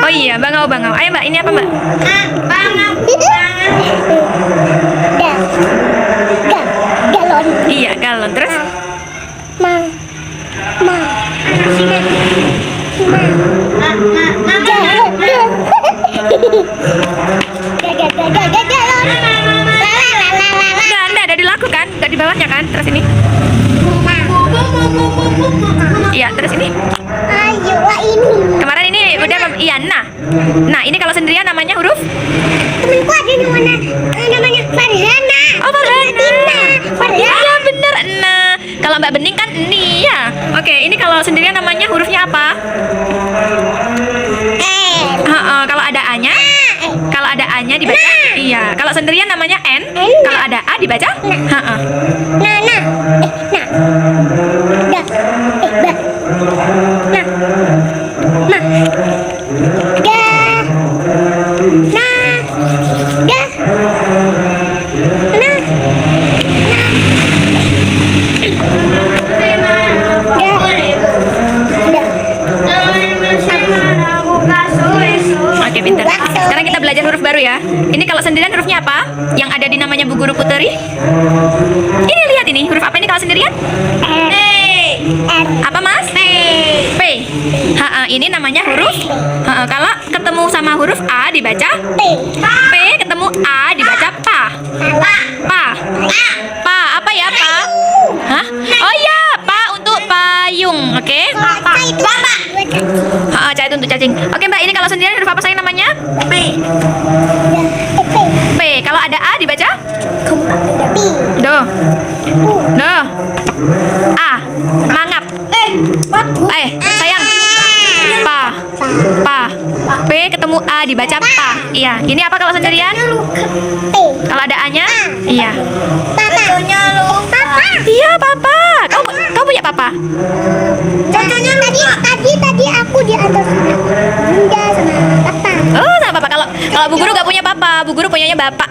Oh iya, bangau bangau. Ayo Mbak, ini apa Mbak? Galon. Iya, galon. Terus? Udah dilakukan, udah di bawahnya kan? Terus ini? Iya, terus ini? Ayo, ini. Kemarin ini udah iya, nah ini kalau sendirian namanya huruf? Temenku ada namanya Farhana. Oh, Farhana. Farhana. Iya bener, nah. Kalau Mbak Bening kan ini ya. Oke, ini kalau sendirian namanya hurufnya apa? Kalau ada A-nya? Kalau ada A-nya dibaca? Iya. Kalau sendirian namanya N? Kalau ada A dibaca? Oke, pintar. Sekarang kita belajar huruf baru ya. Ini kalau sendirian hurufnya apa? Yang ada di namanya Bu Guru Puteri? Ini lihat ini, huruf apa ini kalau sendirian? Apa Mas? P. Ini namanya huruf. Kalau ketemu sama huruf A dibaca P, ketemu A dibaca Pa. Pa. Apa ya Pa? Hah? Oh iya, Pa untuk payung. Oke? Ca itu untuk cacing. Oke Mbak, ini kalau sendirian huruf apa sayang namanya? P. Kalau ada A dibaca? Do. A. Mangap. Sayang. Pa. P ketemu A dibaca Pa. Iya. Ini apa kalau sendirian? Kalau ada A-nya? Iya. Iya, Papa. Kau punya Papa? Contohnya tadi aku di atas Bunda sama Papa. Oh, sama Papa. Kalau Bu Guru gak punya Papa, Bu Guru punyanya Bapak.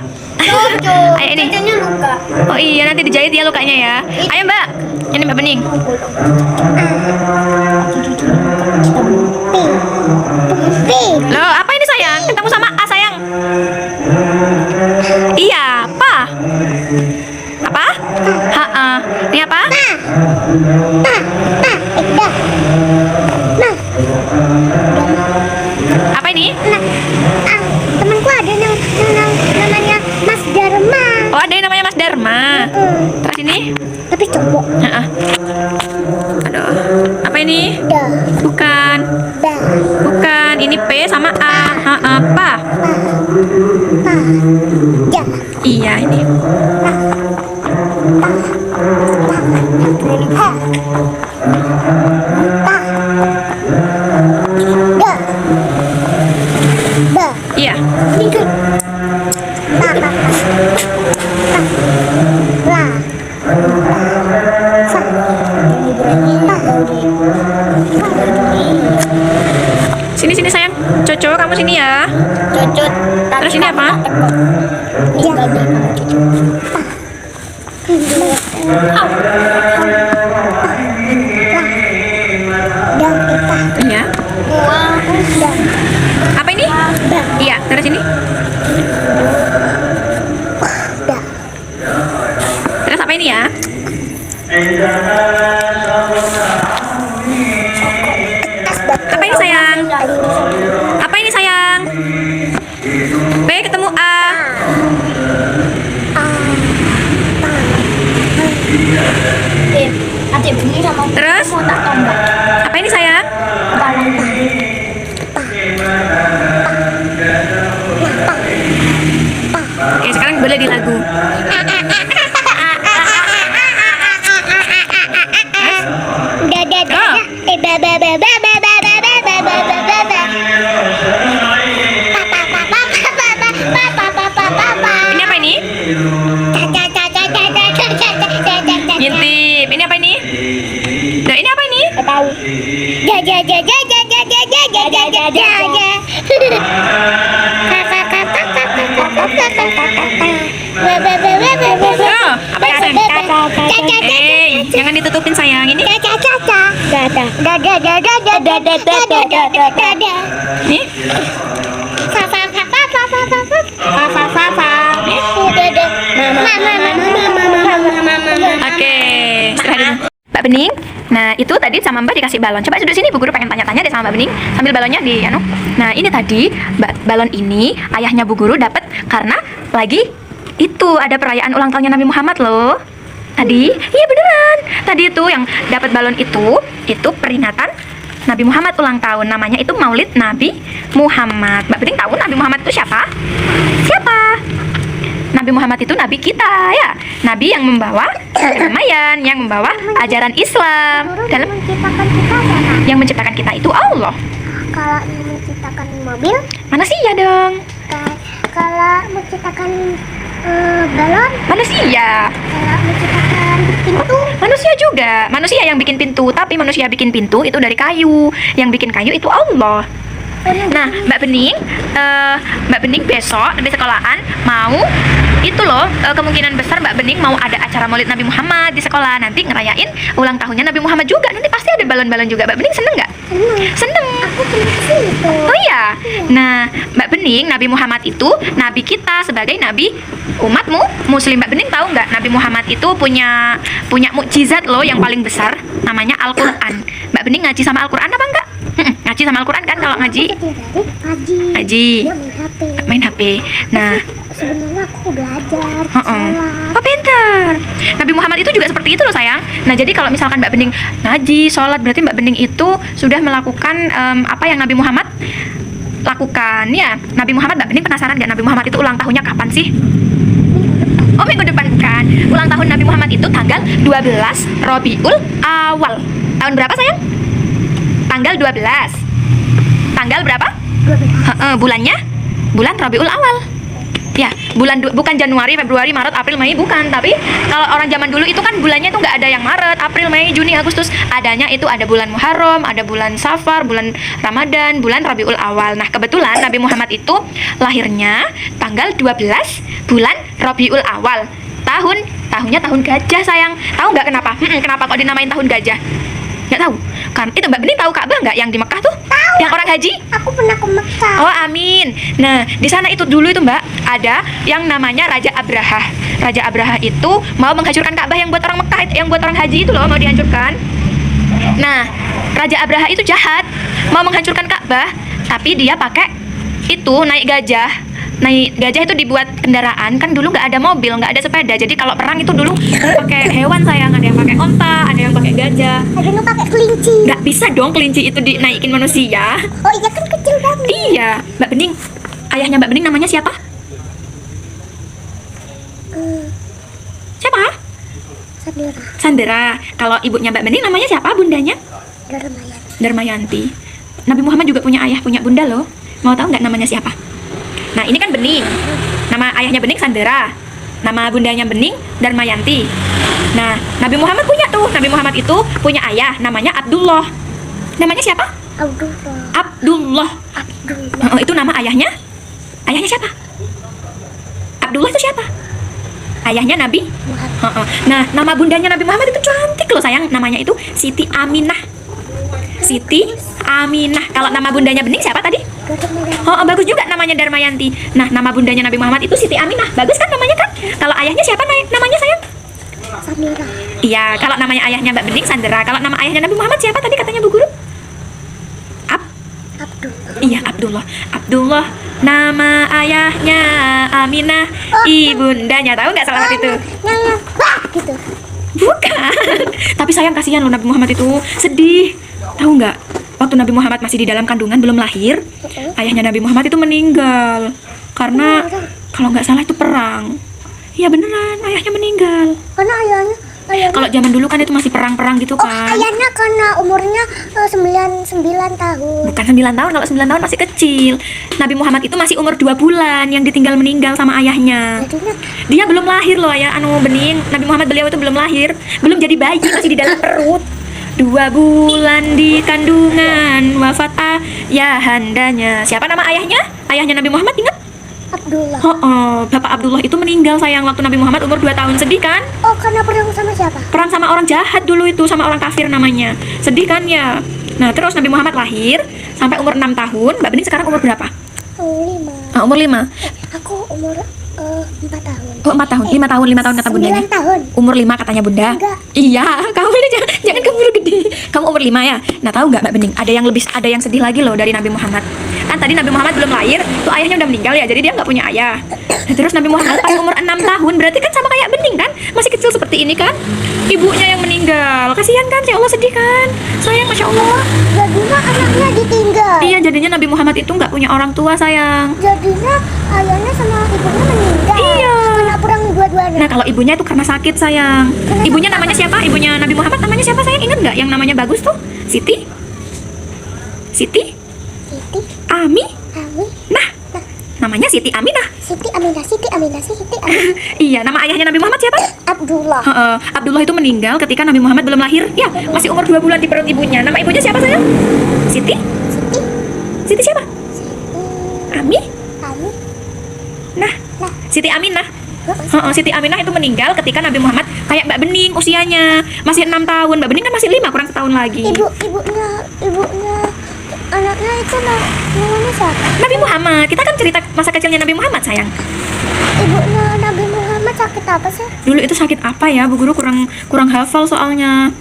Ayo ini. Oh iya, nanti dijahit ya lukanya ya. Ayo Mbak. Ini Mbak Bening. Loh, apa ini sayang? Ketemu sama A sayang. Iya, Pa. Apa? Ini apa? Apa ini? Temanku ada namanya Mas Dharma. Oh, ada yang namanya Mas Dharma. Terus ini? Tapi cowok. Aduh, apa ini? Bukan. Bukan. Ini P sama A. Pa. Iya ini. Iya. Sini sayang. Coco, kamu sini ya. Cucut. Terus ini apa? Iya. Apa ini? Iya, terus ini? Terus apa ini ya? Apa ini sayang? Apa ini sayang? B ketemu A. Terus? Apa ini sayang? Oke, sekarang boleh di lagu. Ini apa ini? Ngintip. Ini apa ini? Nah, ini apa ini? Oh, apa itu? Jangan ditutupin sayang. Ini Nih. Oke, setelah itu Mbak Bening. Nah, itu tadi sama Mbak dikasih balon. Coba duduk sini, Bu Guru pengen tanya-tanya deh sama Mbak Bening sambil balonnya di anu. Nah, ini tadi balon ini ayahnya Bu Guru dapat karena lagi itu ada perayaan ulang tahunnya Nabi Muhammad loh. Tadi, iya beneran. Tadi itu yang dapat balon itu peringatan Nabi Muhammad ulang tahun. Namanya itu Maulid Nabi Muhammad. Mbak Bening tahu Nabi Muhammad itu siapa? Siapa? Nabi Muhammad itu nabi kita ya. Nabi yang membawa kedamaian, yang membawa ajaran Islam. Dalam Menciptakan kita siapa? yang menciptakan kita itu Allah. Kalau menciptakan mobil, Manusia dong. kalau menciptakan balon, Manusia. kalau menciptakan pintu, Manusia juga. Manusia yang bikin pintu, tapi manusia bikin pintu itu dari kayu. Yang bikin kayu itu Allah. Nah, Mbak Bening besok di sekolahan mau itu loh, kemungkinan besar Mbak Bening mau ada acara Maulid Nabi Muhammad di sekolah, nanti ngerayain ulang tahunnya Nabi Muhammad juga. Nanti pasti ada balon-balon juga. Mbak Bening seneng nggak? Seneng. aku punya situ. Oh iya. Nah, Mbak Bening, Nabi Muhammad itu nabi kita sebagai nabi umatmu Muslim. Mbak Bening tahu nggak Nabi Muhammad itu punya mukjizat loh yang paling besar, namanya Al-Qur'an. Mbak Bening ngaji sama Al-Qur'an apa enggak? Ngaji sama Al-Qur'an kan kalau ngaji? Ngaji. Dia main HP. Main HP. Nah, Sebenarnya aku belajar, heeh. sholat. Oh, pintar. Nabi Muhammad itu juga seperti itu loh sayang. Nah, jadi kalau misalkan Mbak Bening ngaji, sholat, berarti Mbak Bening itu sudah melakukan apa yang Nabi Muhammad lakukan ya. Nabi Muhammad, Mbak Bening penasaran nggak Nabi Muhammad itu ulang tahunnya kapan sih? Oh, minggu depan bukan. Ulang tahun Nabi Muhammad itu tanggal 12 Rabiul Awal. Tahun berapa sayang? Tanggal 12. Tanggal berapa? Bulannya? Bulan Rabiul Awal. Ya, bukan Januari, Februari, Maret, April, Mei, bukan. Tapi kalau orang zaman dulu itu kan bulannya itu nggak ada yang Maret, April, Mei, Juni, Agustus. Adanya itu ada bulan Muharram, ada bulan Safar, bulan Ramadan, bulan Rabiul Awal. Nah, kebetulan Nabi Muhammad itu lahirnya tanggal 12 bulan Rabiul Awal. Tahunnya tahun gajah sayang. Tahu nggak kenapa? Kenapa kok dinamain tahun gajah? Nggak tahu. Kan itu Mbak Bening tahu Ka'bah nggak yang di Mekah tuh? Tahu. Yang orang haji? Aku pernah ke Mekah. Oh, amin. Nah, di sana itu dulu itu Mbak, ada yang namanya Raja Abraha. Raja Abraha itu mau menghancurkan Ka'bah yang buat orang Mekah, yang buat orang haji itu loh, mau dihancurkan. Nah, Raja Abraha itu jahat, mau menghancurkan Ka'bah, tapi dia pakai itu naik gajah. Naik gajah itu dibuat kendaraan, kan dulu nggak ada mobil, nggak ada sepeda. Jadi kalau perang itu dulu pakai hewan sayang, ada yang pakai onta, ada yang pakai gajah. Ada yang pakai kelinci. Nggak bisa dong kelinci itu dinaikin manusia. Oh iya kan kecil banget. Iya, Mbak Bening. Ayahnya Mbak Bening namanya siapa? Siapa? Sandera. Sandera. Kalau ibunya Mbak Bening namanya siapa? Bundanya? Darmayan. Darmayanti. Nabi Muhammad juga punya ayah, punya bunda loh. Mau tahu nggak namanya siapa? Nah, ini kan Bening. Nama ayahnya Bening Sandera. Nama bundanya Bening Darmayanti. Nah, Nabi Muhammad punya tuh. Nabi Muhammad itu punya ayah namanya Abdullah. Namanya siapa? Abdullah. Abdullah. Abdullah. Oh, itu nama ayahnya? Ayahnya siapa? Abdullah itu siapa? Ayahnya Nabi? Muhammad. Nah, nama bundanya Nabi Muhammad itu cantik loh sayang. Namanya itu Siti Aminah. Siti Aminah. Kalau nama bundanya Bening siapa tadi? Darmayan. Oh, bagus juga namanya Darmayanti. Nah, nama bundanya Nabi Muhammad itu Siti Aminah. Bagus kan namanya kan? Kalau ayahnya siapa namanya sayang? Samira. Iya, kalau namanya ayahnya Mbak Bening Sandera. Kalau nama ayahnya Nabi Muhammad siapa tadi katanya Bu Guru? Abdullah. Iya, Abdullah. Abdullah. Nama ayahnya Aminah. Ibundanya tahu nggak selamat itu? Yang wah gitu. Bukan. Tapi sayang kasihan loh Nabi Muhammad itu sedih. Tahu nggak? Waktu Nabi Muhammad masih di dalam kandungan belum lahir, ayahnya Nabi Muhammad itu meninggal karena kalau nggak salah itu perang. Iya beneran, ayahnya meninggal. Karena ayahnya Kalau zaman dulu kan itu masih perang-perang gitu kan. ayahnya karena umurnya 9 tahun. Bukan 9 tahun, kalau 9 tahun masih kecil. Nabi Muhammad itu masih umur 2 bulan yang ditinggal meninggal sama ayahnya. Jadinya Dia belum lahir loh ya, Bening. Nabi Muhammad beliau itu belum lahir, belum jadi bayi, masih di dalam perut. 2 bulan di kandungan, wafat ayahandanya. Siapa nama ayahnya? Ayahnya Nabi Muhammad ingat? Abdullah. Bapak Abdullah itu meninggal sayang waktu Nabi Muhammad umur 2 tahun. Sedih kan? Oh, karena perang sama siapa? Perang sama orang jahat dulu itu, sama orang kafir namanya. Sedih kan ya? Nah, terus Nabi Muhammad lahir sampai umur 6 tahun. Mbak Bening sekarang umur berapa? 5. Umur 5. Aku umur 4 tahun. Oh, 4 tahun. 5 tahun, 5 tahun kata bundanya. 9 tahun. Umur 5 katanya bunda. Enggak. Iya, kamu ini jangan keburu gede. Kamu umur 5 ya. Nah, tahu nggak Mbak Bening? Ada yang sedih lagi loh dari Nabi Muhammad. Kan tadi Nabi Muhammad belum lahir, tuh ayahnya udah meninggal ya. Jadi dia nggak punya ayah. Nah, terus Nabi Muhammad pas umur 6 tahun, berarti kan sama kayak Bening kan? Masih kecil seperti ini kan? Ibunya yang meninggal. Kasihan kan? Ya Allah, sedih kan? Sayang, Masya Allah. Jadinya anaknya ditinggal. Iya, jadinya Nabi Muhammad itu nggak punya orang tua sayang. Jadinya ayahnya sama ibunya meninggal. Iya. Karena perang dua-duanya. Nah, kalau ibunya itu karena sakit sayang. Ibunya namanya siapa? Ibunya Nabi Muhammad namanya siapa sayang? Ingat nggak yang namanya bagus tuh? Siti? Siti, Ami? Ami, Nah, namanya Siti Aminah. Siti Aminah, Siti Aminah, Siti Aminah. Iya, nama ayahnya Nabi Muhammad siapa? Abdullah. Abdullah itu meninggal ketika Nabi Muhammad belum lahir. Ya, masih umur 2 bulan di perut ibunya. Nama ibunya siapa sayang? Siti? Siti, Siti siapa? Siti, Ami? Ami. Nah, Nah, Siti Aminah. Siti Aminah itu meninggal ketika Nabi Muhammad kayak Mbak Bening usianya masih 6 tahun. Mbak Bening kan masih 5, kurang setahun lagi. ibunya anaknya itu namanya siapa? Nabi Muhammad. Kita kan cerita masa kecilnya Nabi Muhammad sayang. Ibunya Nabi Muhammad sakit apa sih? Dulu itu sakit apa ya? Bu Guru kurang hafal soalnya.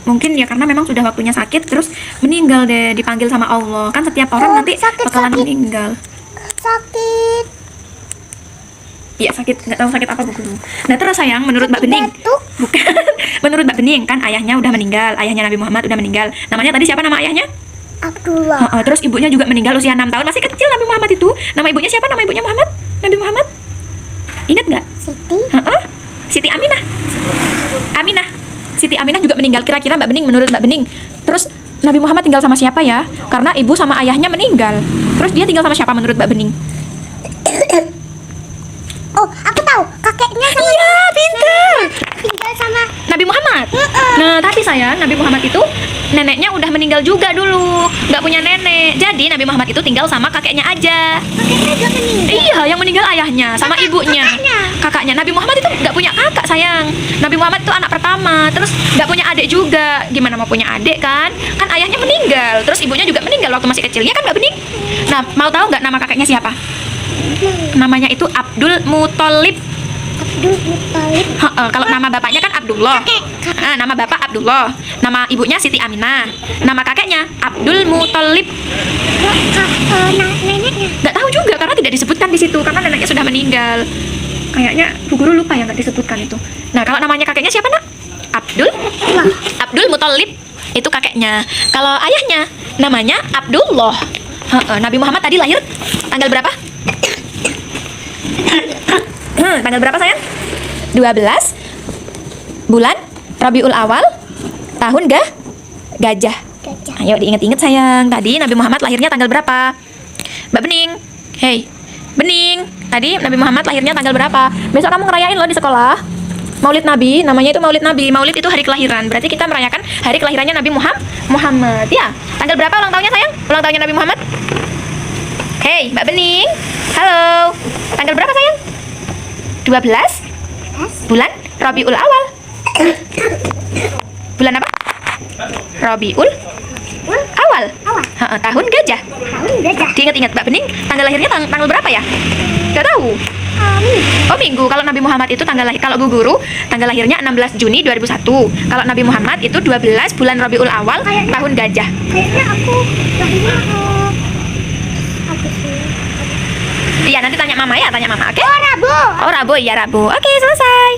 Mungkin ya karena memang sudah waktunya sakit terus meninggal deh, dipanggil sama Allah. Kan setiap orang nanti bakalan meninggal. Sakit. Iya sakit, nggak tahu sakit apa Bu Guru. Nah terus sayang, menurut Mbak Sakit Bening, batuk. bukan, menurut Mbak Bening kan ayahnya udah meninggal, ayahnya Nabi Muhammad udah meninggal. Namanya tadi siapa nama ayahnya? Abdullah. Terus ibunya juga meninggal usia 6 tahun, masih kecil Nabi Muhammad itu. Nama ibunya siapa? Nama ibunya Muhammad? Nabi Muhammad? Ingat nggak? Siti. Siti Aminah. Aminah. Siti Aminah juga meninggal. Kira-kira Mbak Bening, menurut Mbak Bening, terus Nabi Muhammad tinggal sama siapa ya? Karena ibu sama ayahnya meninggal. Terus dia tinggal sama siapa menurut Mbak Bening? Oh, aku tahu. Kakeknya sama Iya, pintar. tinggal sama Nabi Muhammad. Nah, tapi sayang, Nabi Muhammad itu neneknya udah meninggal juga dulu, nggak punya nenek. Jadi Nabi Muhammad itu tinggal sama kakeknya aja. kakeknya juga meninggal. Iya, yang meninggal ayahnya sama ibunya. Kakaknya Nabi Muhammad itu nggak punya kakak sayang. Nabi Muhammad itu anak pertama, terus nggak punya adik juga. Gimana mau punya adik kan? Kan ayahnya meninggal, terus ibunya juga meninggal waktu masih kecil. Ya kan Mbak Bening? Nah, mau tahu nggak nama kakeknya siapa? Namanya itu Abdul Muthalib. Abdul Muthalib. Kalau nama bapaknya kan Abdullah. Nama bapak Abdullah. Nama ibunya Siti Aminah. Nama kakeknya Abdul Muthalib. Neneknya. Nggak tahu juga karena tidak disebutkan di situ karena neneknya sudah meninggal. Kayaknya Bu Guru lupa ya nggak disebutkan itu. Nah kalau namanya kakeknya siapa nak? Abdul. Abdul Muthalib itu kakeknya. Kalau ayahnya namanya Abdullah. Nabi Muhammad tadi lahir tanggal berapa? Tanggal berapa sayang? 12 bulan Rabiul Awal tahun Gajah. Gajah. Ayo diingat-ingat sayang. Tadi Nabi Muhammad lahirnya tanggal berapa? Mbak Bening. Hey, Bening. Tadi Nabi Muhammad lahirnya tanggal berapa? Besok kamu ngerayain loh di sekolah. Maulid Nabi, namanya itu Maulid Nabi. Maulid itu hari kelahiran. Berarti kita merayakan hari kelahirannya Nabi Muhammad. Ya. Tanggal berapa ulang tahunnya sayang? Ulang tahunnya Nabi Muhammad? Hey, Mbak Bening. Halo. Tanggal berapa sayang? 12 bulan Rabiul Awal. Bulan apa? Rabiul Awal. Tahun Gajah. Tahun Gajah. Diingat-ingat Mbak Bening, tanggal lahirnya tanggal berapa ya? Gak tahu. Oh minggu. Kalau Nabi Muhammad itu tanggal lahir, kalau Bu Guru tanggal lahirnya 16 Juni 2001. Kalau Nabi Muhammad itu 12 bulan Rabiul Awal tahun Gajah. Kayaknya aku lahirnya apa sih? Iya nanti tanya Mama ya, tanya Mama. Oke? Oh, Rabu. Oh Rabu, iya Rabu. Oke selesai.